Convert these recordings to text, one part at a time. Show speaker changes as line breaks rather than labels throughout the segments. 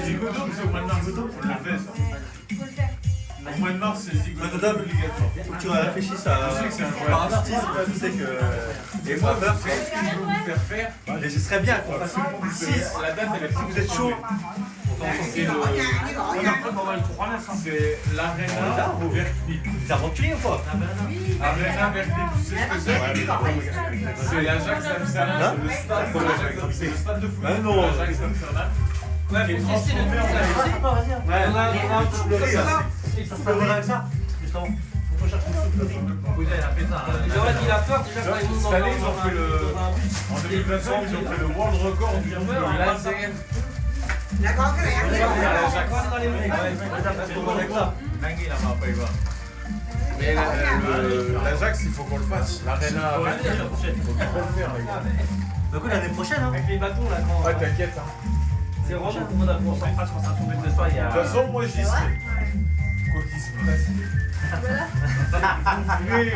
Zigodome, c'est au mois de mars. On l'a fait ça. Au mois de mars, c'est Zigodome obligatoire.
Faut que tu réfléchisses à.
Je sais que c'est un
Par artiste, tu sais que. Et moi, peur,
ce que je veux vous faire faire.
mais ce serait bien qu'on fasse 6.
La date, elle est
Si vous êtes chaud.
C'est l'Arena Verknip.
T'es aventurier ou pas?
Arena Verknip, tu sais ce que c'est? C'est l'Ajax Amsterdam, c'est le stade de l'Ajax, c'est le stade de foot.
Non.
L'Ajax Amsterdam. Qui est transformé en
Ça se passe avec ça. Juste avant.
Cette année, ils ont fait en 2025, ils ont fait le world record du laser. Mais l'Ajax, il faut qu'on le fasse. L'Arena, il faut qu'on le faire, les gars.
Donc l'année prochaine, hein.
Avec les bâtons là, quand.
Ouais, t'inquiète.
C'est vraiment qu'on s'en fasse quand ça tombe ce soir. Il y a.
De toute façon, moi, j'y serai. Quoi qu'il se passe. Vous voulez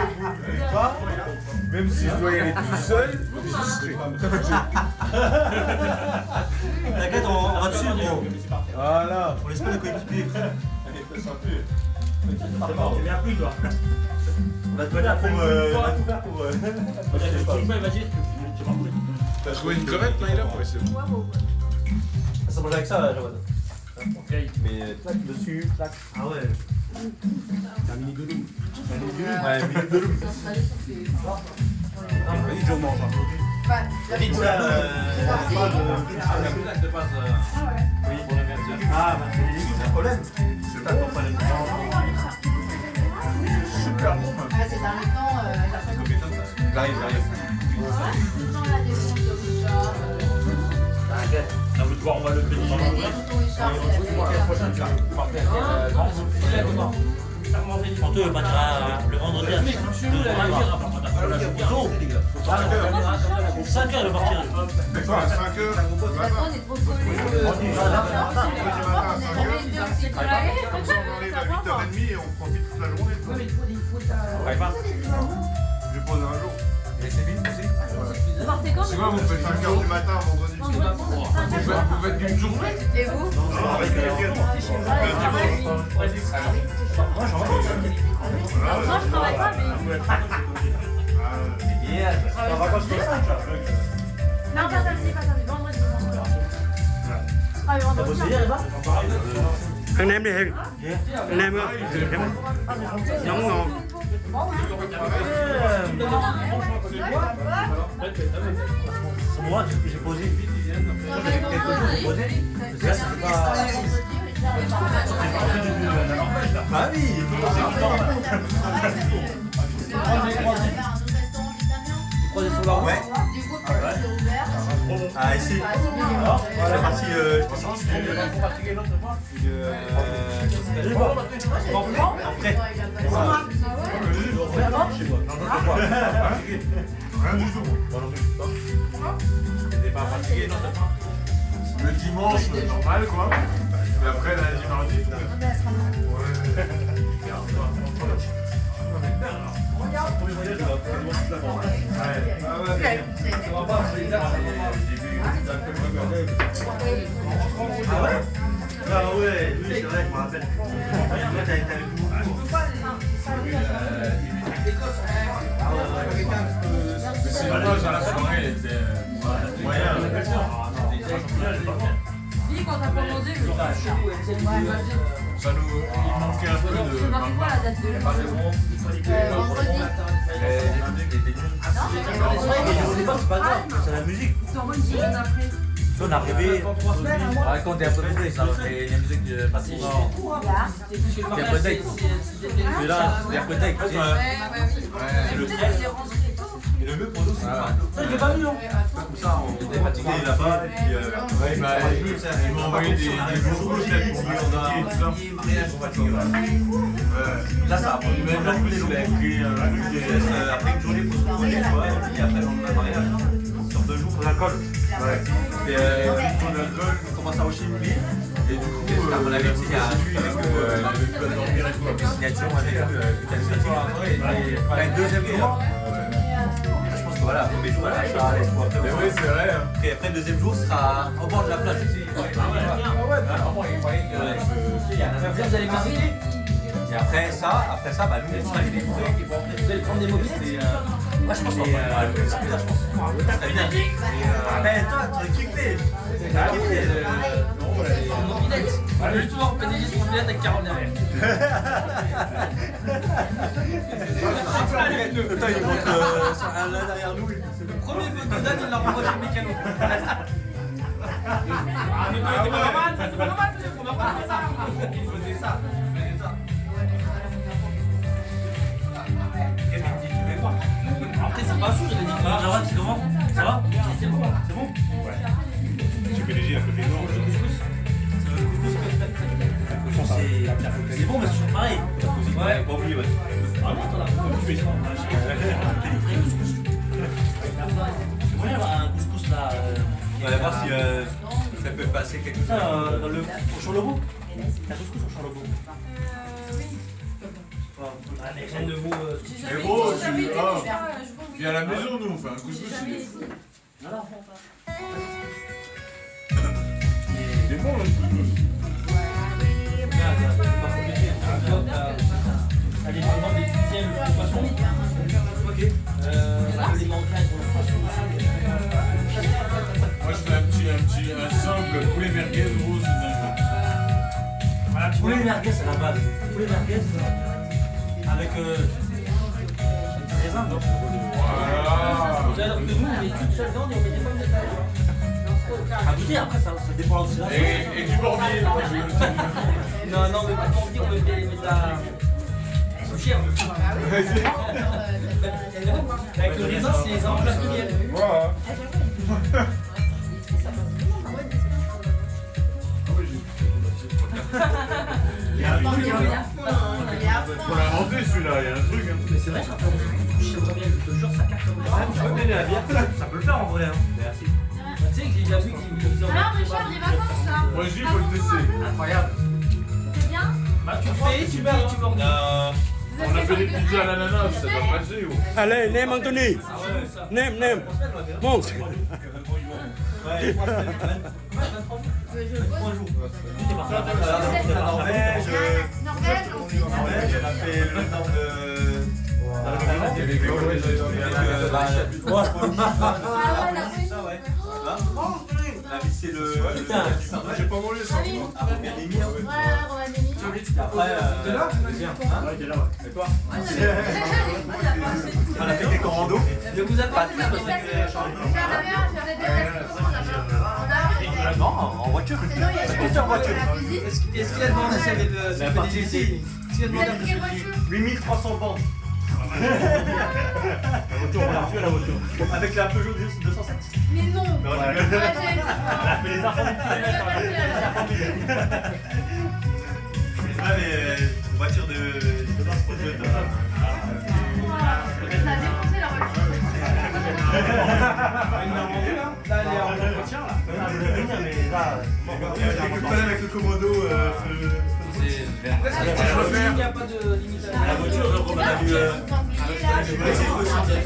pas, même si je dois y aller tout seul, j'y serai.
T'inquiète, on va dessus, gros.
Voilà.
On laisse pas le coéquipier.
Tu viens plus, toi.
On va te faire pour.
T'as trouvé une crevette, Maïla? Ouais, c'est bon.
Ça mange avec ça, Jawad. Mais clac dessus, clac. Ah ouais.
Un mini Gollum.
Ouais, mini de loup.
Vas-y, Joe mange.
Pizza.
Oui, pour la merde.
Ah, bah c'est un problème. C'est pas ton problème.
Super bon, man.
Ces derniers temps,
J'arrive.
T'inquiète. On va voir, on va le payer.
Anto partira le vendredi à 5h le partir.
Mais quoi, à 5h?
on est trop collés.
On arrive à 8h30 et on profite toute la journée. Je pose un jour.
Vous partez quand?
C'est quoi, vous faites 5h du matin, vendredi? Vous faites d'une journée?
Et vous?
Avec le week-end.
Moi je travaille pas, mais. Non, pas samedi, vendredi. Ah, mais vendredi.
Anh em đi Hiền. Anh em ơi. Giống ngon.
Moi, j'ai posé. Quelque chose j'ai posé. Parce que là, ça fait pas. Bah oui, ouais. Ah, ici. La partie. Après.
Rien du tout.
T'es pas fatigué, non?
Le dimanche, normal quoi. Et après, lundi, mardi, tout
Ah ouais, oui, c'est vrai, je me rappelle. T'avais
Mais c'est dommage, à la soirée, elle était moyen.
Dis quand t'as pas mangé,
Ça nous il manquait un peu de.
c'est marqué quoi la date de vendredi?
c'est pas grave, c'est la musique. On est arrivé.
Raconte un peu de ça, les musiques de Patrick. Il y a peu date. Mais là, il y a peu date.
C'est le 13.
Et le mieux pour nous, c'est ça. C'est pas mieux. Comme ça, on était fatigué là-bas. Et puis,
Ils m'ont envoyé des vocaux peut-être pour m'expliquer tout ça.
là, ça a pris même la journée. Donc, après une journée pour se reposer, tu vois. Et puis après, le mariage. Sur 2 jours, on alcool. Et
Ton alcool,
on commence à hocher une bille. Et du coup, à mon avis, il y a une signature avec une deuxième jour. Je pense voilà, premier jour, voilà, ça allait.
Mais oui, c'est vrai. Hein.
Après, le deuxième jour sera au bord de la plage.
Vous allez visiter.
Et après ça, bah, nous, on sera allés
Vous allez prendre des mobiles.
Moi, je pense qu'on va faire le scooter, je pense. Très bien. Mais toi, t'as kiffé. T'as kiffé.
Je vais toujours PDG sur mobilette avec Carole derrière.
Attends, il monte là derrière nous.
Le premier peu de Dan, il l'a renvoyé chez le mécano.
C'est pas normal, c'est pas normal, on n'a pas fait ça. Il faisait ça. Qu'est-ce qu'il me dit, tu veux quoi?
Après, c'est pas sûr, il a dit que Jawad, c'est comment? Ça va? C'est bon? C'est bon?
J'ai PDG à côté de nous.
C'est bon, mais c'est toujours pareil.
Ouais, bon, oui, ouais.
Ah non, t'en as pas tu fais ça. C'est moyen d'avoir un couscous là.
On va voir si ça peut passer quelque chose.
Dans le. Au Charlebourg? T'as couscous au Charlebourg? Ah, mais rien de vous.
Mais gros, viens à la maison, nous, on fait un couscous. C'est bon, le couscous.
T'as les mamans des tuitièmes, le poisson. Ok. Les manquages pour le poisson.
Moi, je fais un simple poulet merguez, gros, c'est dingue.
Voilà, poulet merguez, c'est la base. Poulet merguez avec du raisin, donc.
Voilà.
Alors que nous, on met toute seule viande et on met des pommes de terre. À goûter, après, ça dépend aussi.
Et du morbier.
Non, non, mais pas de morbier, on met de la. Sushi, un peu. Avec le raisin, c'est en place de miel.
Voilà. Faut l'inventer celui-là, il y a un truc. Hein.
Mais c'est vrai, ça peut miel, je te jure, ça capte comme ça.
Tu peux me donner la bière? Ça peut le faire en vrai. Merci.
Tu sais que j'ai déjà vu qu'ils disaient.
Alors, Richard, les vacances là.
Moi, je dis, il faut le tester.
Incroyable.
C'est bien.
Bah, tu le fais, tu vas, tu vas.
On a fait des pizzas à l'ananas, ça doit passer. Gros.
Allez, nem Anthony. Nem. Monte.
Ouais, 3 semaines.
Norvège, ensuite.
Norvège, on a fait le nord de.
Ah ouais, la Russie.
La vie, c'est le.
J'ai pas mangé ça.
Roumanie.
Ouais, Roumanie.
Après, t'es là?
Ouais, t'es là, ouais. Et toi?
On a fait quelques randos.
Je vous attends.
Non, en voiture. Scooter voiture.
Est-ce qu'il a demandé si avec
La partie ici.
Est-ce qu'il a demandé un peu
8300 bandes.
La voiture, on l'a reçue à la voiture.
Avec la Peugeot 207.
Mais non.
Non,
Elle a fait les enfants du
Ouais, mais voiture de
Ça a défoncé la voiture.
Là, elle est en entretien, là. Elle voulait venir, mais là.
avec le commodo.
Il n'y a pas de limite à
La voiture, on a vu.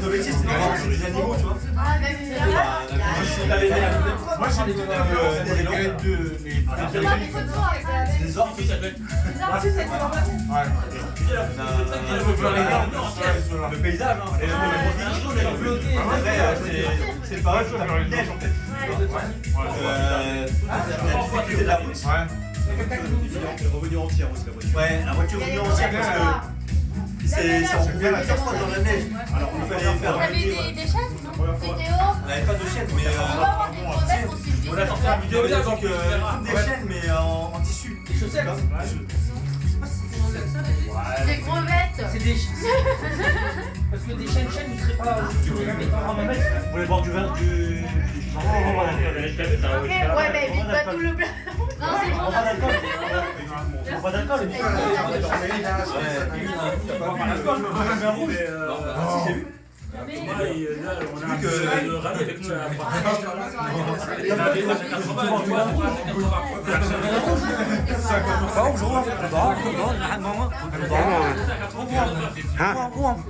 L'objectif, c'est des animaux, tu vois.
Ah, mais
Moi, j'ai des langues de.
des photos avec la
Des orques, ça doit être. Le paysage, hein. C'est pas la neige en fait. La difficulté de la route. Revenu entière aussi la voiture. Ouais, la voiture revenue entière parce que c'est on pouvait la faire froid dans la neige. Alors il fallait faire.
Vous avez des chaînes, non? Vidéo.
On n'avait pas de chaîne, mais on a sorti une vidéo avec des chaînes, mais en tissu.
Des chaussettes.
Des crevettes.
C'est des parce que des chaînes, vous ne serez pas. Tu peux jamais t'en ramener.
Vous voulez boire du vin du.
Ok, ouais, mais vite pas tout le plat. Non, c'est bon.
On va pas d'alcool, mais.
J'ai vu.
Hein?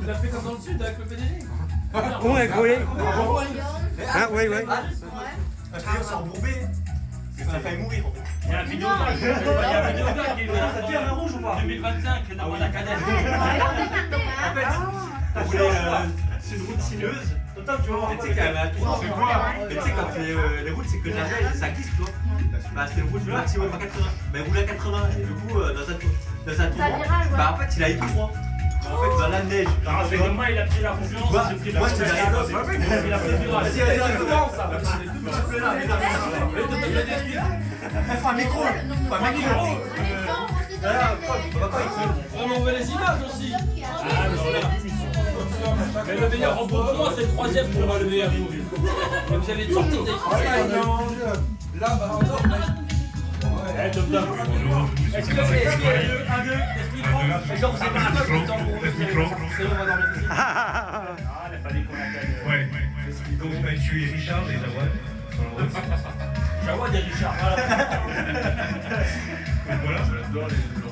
Il l'a fait comme dans le sud avec le PDG.
Uống hay coulé. Ah oui, oui.
C'est-à-dire, c'est embourbé. Ça a failli mourir en fait.
Il y a un vidéo qui est
Ça tire un rouge ou pas
2025 dans la cadette.
En fait, c'est une route sinueuse. Tu vois, tu sais qu'elle a tout.
C'est quoi?
Mais tu sais, quand les routes, c'est que de la neige et ça glisse, tu vois. Bah, c'est une route du maximum à 80. Bah, il roule à 80 et du coup, dans sa tour droit, bah, en fait, il a été tout droit. En fait, dans la neige.
C'est comme moi, il a pris la confiance.
Moi,
j'ai pris la
moi, je te
confiance.
dis,
Il a pris le virage.
Vas-y, fais un micro. Fais un micro.
On veut les images aussi. Mais le meilleur repos pour moi, c'est le troisième pour moi, le meilleur. Mais vous allez sortir des
Là, bah,
Eh, Tom Tom. Est-ce qu'il y a eu 1-2? Genre, vous avez pas un peu de temps pour c'est bon, on va dormir ici. Ah, il a fallu qu'on attende.
Ouais. Donc on a tué Richard et Jawad sur la route.
Jawad et Richard, voilà.
Donc voilà. Leurs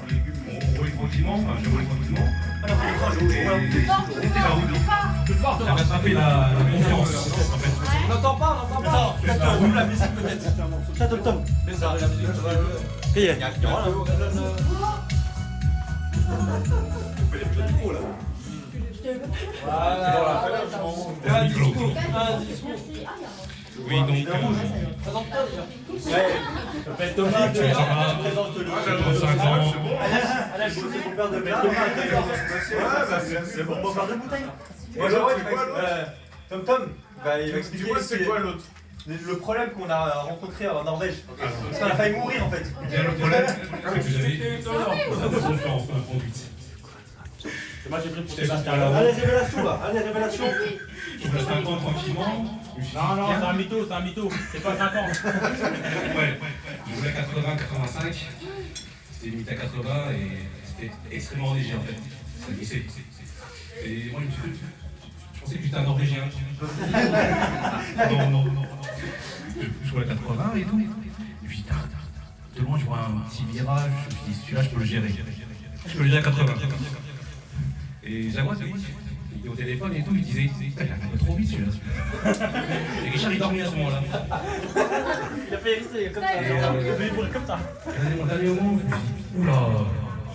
légumes. On roule tranquillement, enfin je roule tranquillement. Et c'était la route.
Plus fort,
J'ai rattrapé la confiance. En fait.
on n'entend pas, on n'entend pas.
Peut-être ouvre la musique peut-être.
Ça, Tom Tom.
Mais ça, la musique, ça va.
Qui est?
Un discours.
Oui, donc.
Présente-toi. Thomas,
Tu es Sarah,
Présente-le.
35 ans.
Allez, je c'est pour perdre de mettre Thomas. C'est bon, on va faire deux bouteilles.
Et l'autre, c'est quoi, l'autre?
Tom Tom, il va expliquer.
Dis-moi, c'est quoi l'autre?
Le problème qu'on a rencontré en Norvège. Parce qu'on a failli mourir en fait.
Bien le problème, c'est que j'avais confiance en la conduite.
moi j'ai pris pour
J'étais
Sébastien.
sur la route.
Allez, révélation là. Allez, révélation.
Je me 5 ans tranquillement. Je me suis dit,
Non,
tiens,
c'est un mytho, c'est un mytho. C'est pas 5 ans.
Ouais, je voulais 80, 85. C'était limite à 80 et c'était extrêmement léger en fait. Ça glissait. Et moi je pensais que j'étais un Norvégien. Non. Je roulais à 80 et tout. Et puis tard, de loin je vois un petit virage. Je me suis dit celui-là je peux le gérer. Je peux le gérer à 80. Et Jawad, lui, il était au téléphone et tout, il disait il a un peu trop vite celui-là. Et Richard il dormait à ce moment-là.
Il a fait rester comme ça. Il brûle comme ça.
Et au dernier moment, je me suis dit, oula,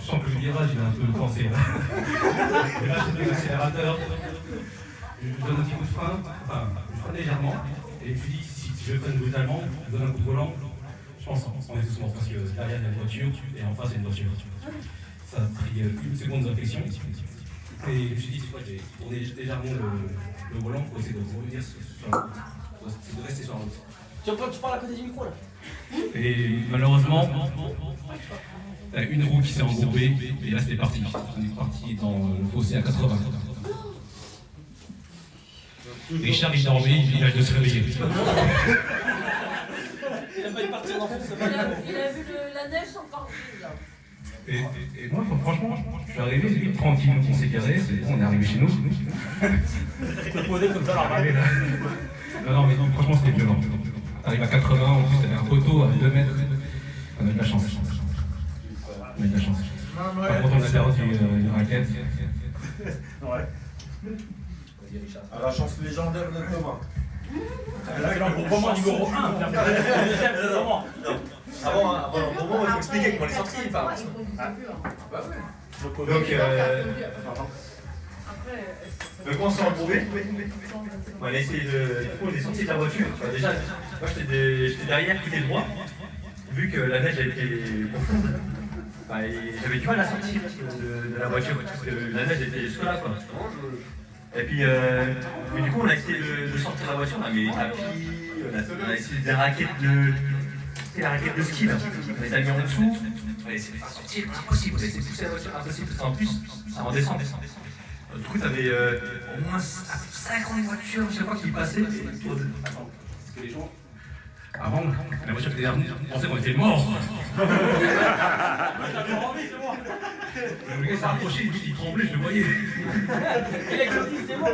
je sens que le virage il est un peu coincé là. Et là, j'ai pris l'accélérateur, je donne un petit coup de frein, enfin, je freine légèrement, et je me suis dit, si je freine brutalement, je donne un coup de volant, je pense on est tous morts parce que derrière il y a une voiture et en face il y a une voiture. Ça a pris une seconde de réflexion. Et je me suis dit, c'est quoi, j'ai tourné légèrement le volant pour essayer de revenir sur la route, pour essayer de rester sur la route.
Tu parles à côté du micro là.
Et malheureusement, t'as une roue qui s'est embourbée et là c'était parti. On est parti dans le fossé à 80. Richard il dormait, il vient de se réveiller.
Il a failli partir dans son
Il a vu la neige sans partir là.
Et moi franchement, je suis arrivé vite tranquille, on s'est garé, c'est bon, on est arrivé chez nous.
Il a posé comme ça là.
Allez, là. Non mais franchement c'était violent. On arrive à 80, en plus t'avais un poteau à 2 mètres. On a eu de la chance. On a eu de la chance. Par contre on a perdu une raquette.
Ouais. À la chance légendaire de Thomas.
C'est l'embourbrement numéro 1.
Avant l'embourbrement, il faut expliquer comment il est sorti. Enfin, donc on s'est embourbé. On a essayé de. Du coup, on est sorti de la voiture. Enfin, déjà, moi j'étais derrière, côté droit. Vu que la neige a été profonde, j'avais du mal à sortir de la voiture parce que la neige était jusque là quoi. Et puis, du coup, on a essayé de sortir de la voiture, on a mis les tapis, on a essayé des raquettes de ski là. On les a mis en dessous, on a essayé de faire sortir, impossible, on a essayé de pousser la voiture, impossible, parce qu'en plus, ça redescend. Du coup, t'avais au moins 50 voitures chaque fois qu'ils passaient. Attends, parce que les gens.
Avant, la voiture qui était dernière, on pensait qu'on était morts. Le gars s'est rapproché, il tremblait, je le voyais.
Il a dit c'est bon.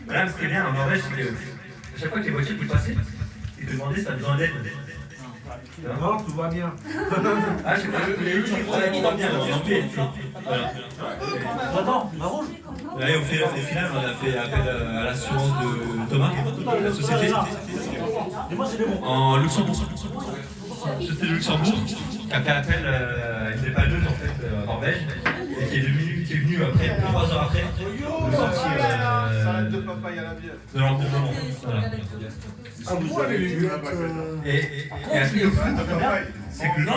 Là, ce qui est bien en Norvège, c'est que à chaque fois que les voitures qui passaient, ils te demandaient si t'as besoin d'aide.
Non, tout va bien.
Ah, je sais pas, il va bien, voilà.
Attends, ma rouge.
Et au final, on a fait appel à l'assurance de Thomas, la société, en Luxembourg. C'était le Luxembourg qui a fait appel à une dépanneuse en fait, en Norvège, et qui est venu après, 3 heures après, nous sortir
Salade de papaye à la bière.
de l'embourbement. Voilà.
Ah, vous avez vu
Et un truc de fou, c'est que non,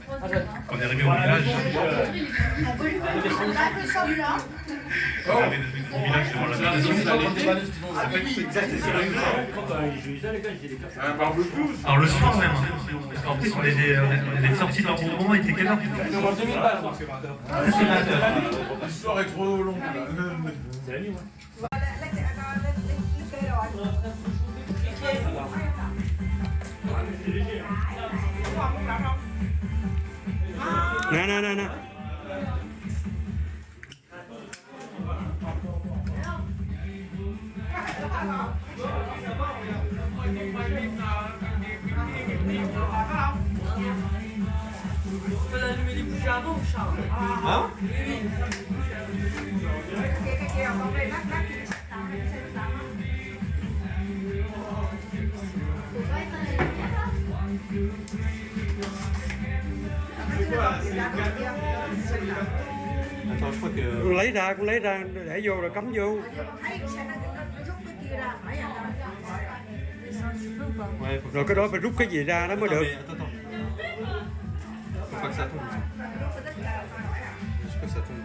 quand on est arrivé au village, au village devant la gare,
un barbecue.
alors le soir même, parce qu'en plus on est sortis de l'embourbement, il était quelle heure?
L'histoire est trop longue là.
C'est la nuit, moi.
Non.
On peut allumer les bougies avant, Charles.
Hein? Attends, je crois que...
Con lấy ra để vô rồi cắm vô.
Ouais, faut
Rồi cái đó phải rút cái gì ra đó mới
Attends,
được.
mais attends. Faut pas que ça tombe. Je sais pas que ça tombe.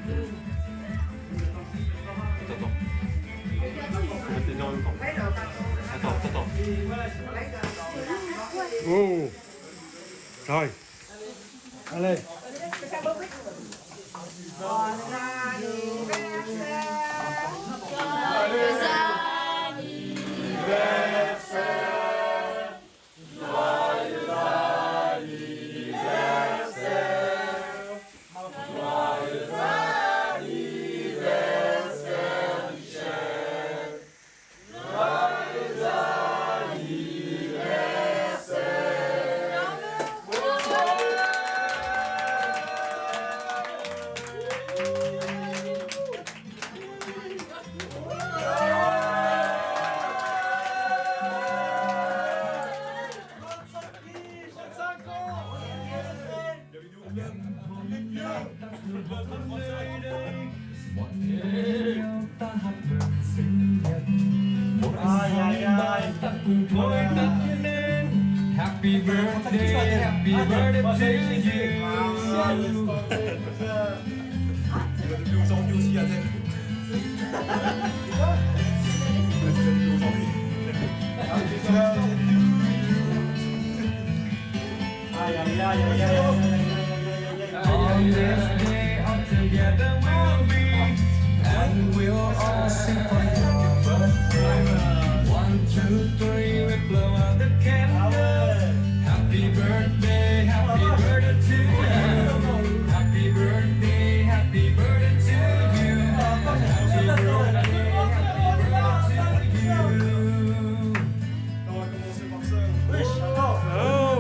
Attends. Faut mettre les deux en même temps. Attends.
Ồ. Rồi. Allez.
Happy birthday to you.
Aujourd'hui aussi à Dec.
On this day, all together we'll be, and we'll all sing for your birthday. 1, 2, 3, we blow out the candles. Happy birthday to you. Happy birthday to you. Happy birthday to you.
On va commencer par ça.
Oh.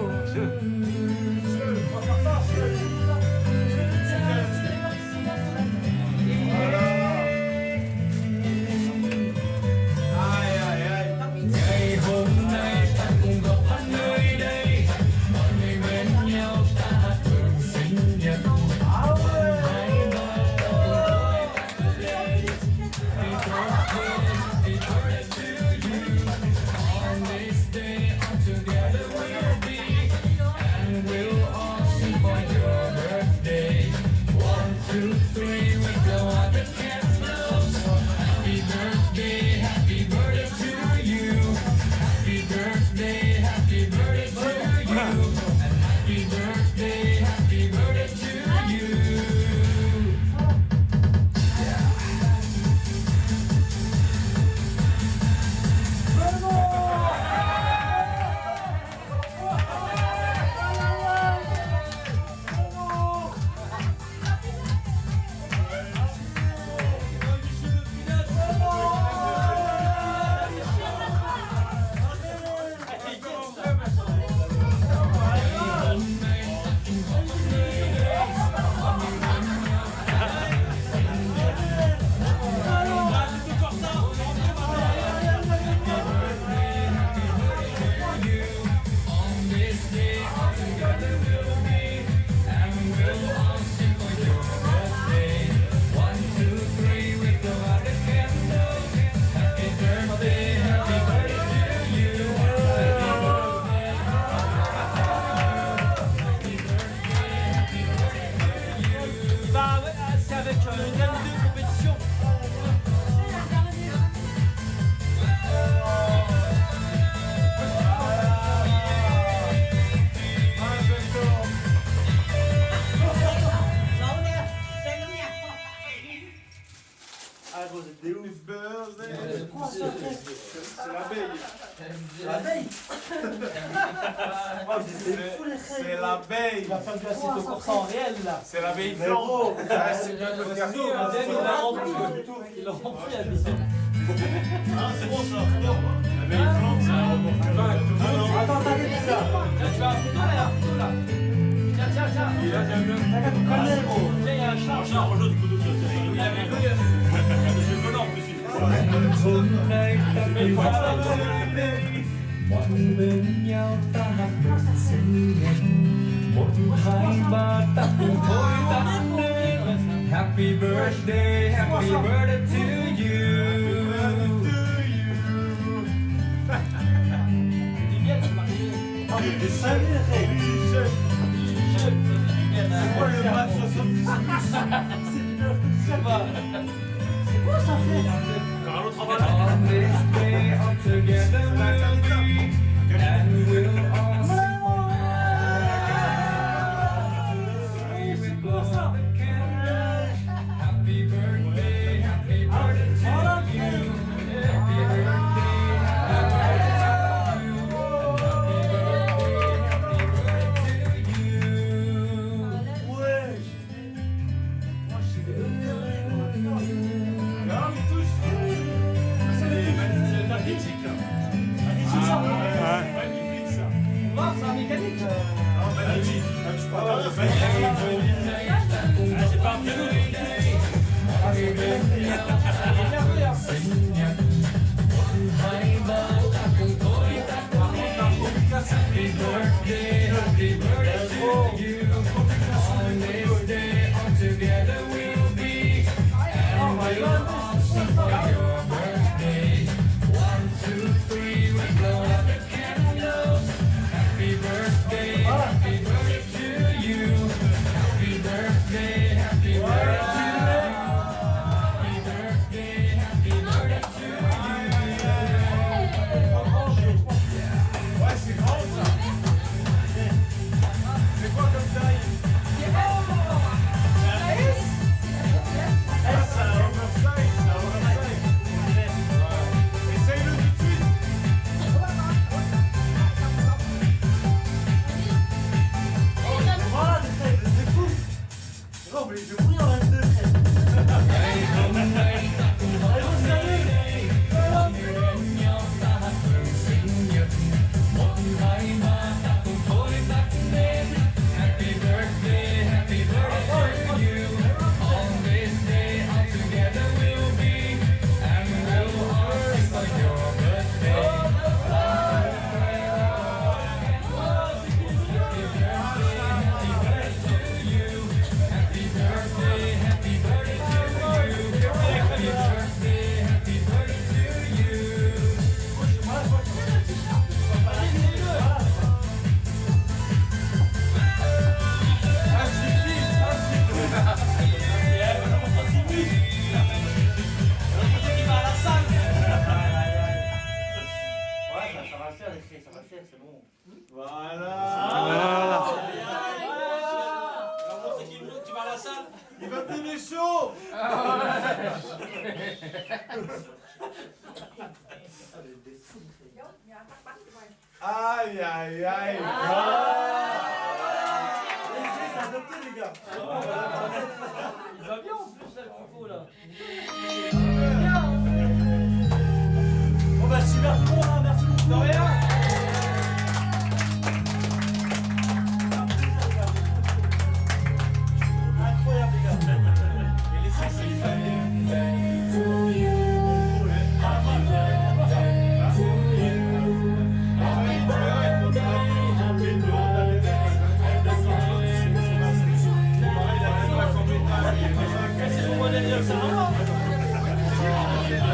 c'est l'abeille.
L'abeille.
C'est l'abeille.
Il va faire du acétocursa en réel là.
C'est l'abeille flambe. Ah, c'est bien de faire
Il l'a rempli. Il l'a rempli la mission.
Ah, c'est bon ça. L'abeille flambe, c'est un rebond.
Attends, attendez, ça.
Tiens, tu vas un couteau là, Tiens. Il a déjà mieux.
Tiens, il y a un chat.
Un chat, rejoins du couteau. Il a mis le je veux en plus.
Happy birthday to you.
C'est quoi le match 66?
C'est quoi ça fait?
Carlo travaille.
On this day all together we'll be, and we'll all sing. Blow out the candles. Happy birthday to you. Happy birthday to you. Happy birthday to you.
Non, mais touche.
C'est magnétique là.
Magnifique ça.
Voir, c'est un mécanique.
Ah, magnifique. Ah, tu parles de
J'ai pas un piano.
Happy birthday to you. On this day all together we'll be, and we'll all sing for your birthday. 1, 2, 3, we blow out the candles. Happy birthday to you. Happy birthday to you. Happy birthday to you.
Ouais, c'est grand ça. C'est quoi comme taille? C'est un oversize, c'est un oversize. Essaye-le tout de suite.
Voilà, des crêpes, c'est fou. Non, vous voulez que je brille en 22 crêpes. Allez, vous savez.
Happy birthday to you. On this day all together we'll be, and we'll all sing for your birthday. Happy birthday to you.
Ouais, ça va le faire, les crêpes, ça va le faire, c'est bon.
Voilà.
Tu vas à la salle.
Il va tenir chaud. Aïe, aïe, aïe.
C'est adopté, les gars.
Il va bien en plus là, le coco là.
Bon bah super tout le monde, hein, merci beaucoup.
De rien.
Incroyable les gars.
Et les sens, c'est c'est mon bon anniversaire. Il est là.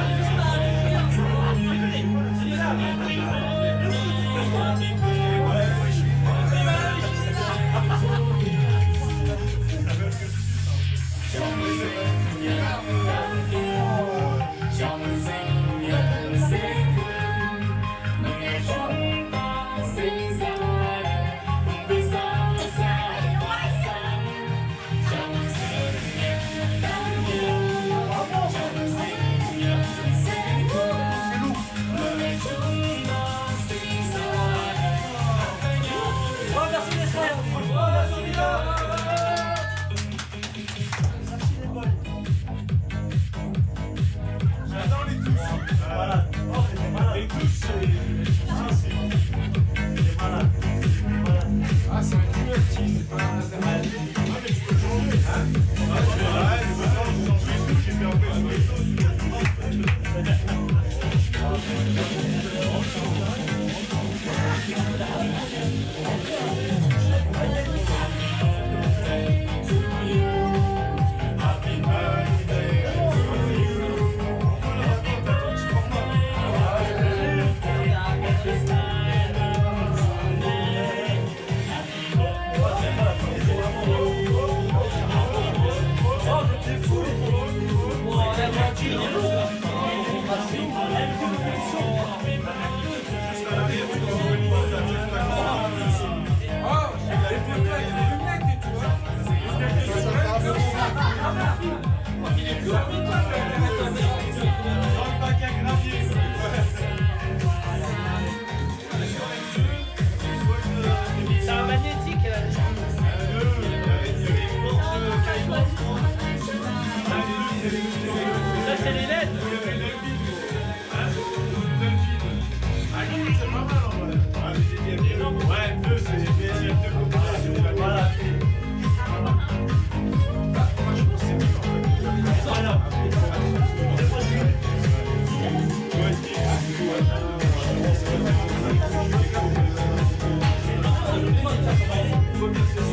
vois bien que c'est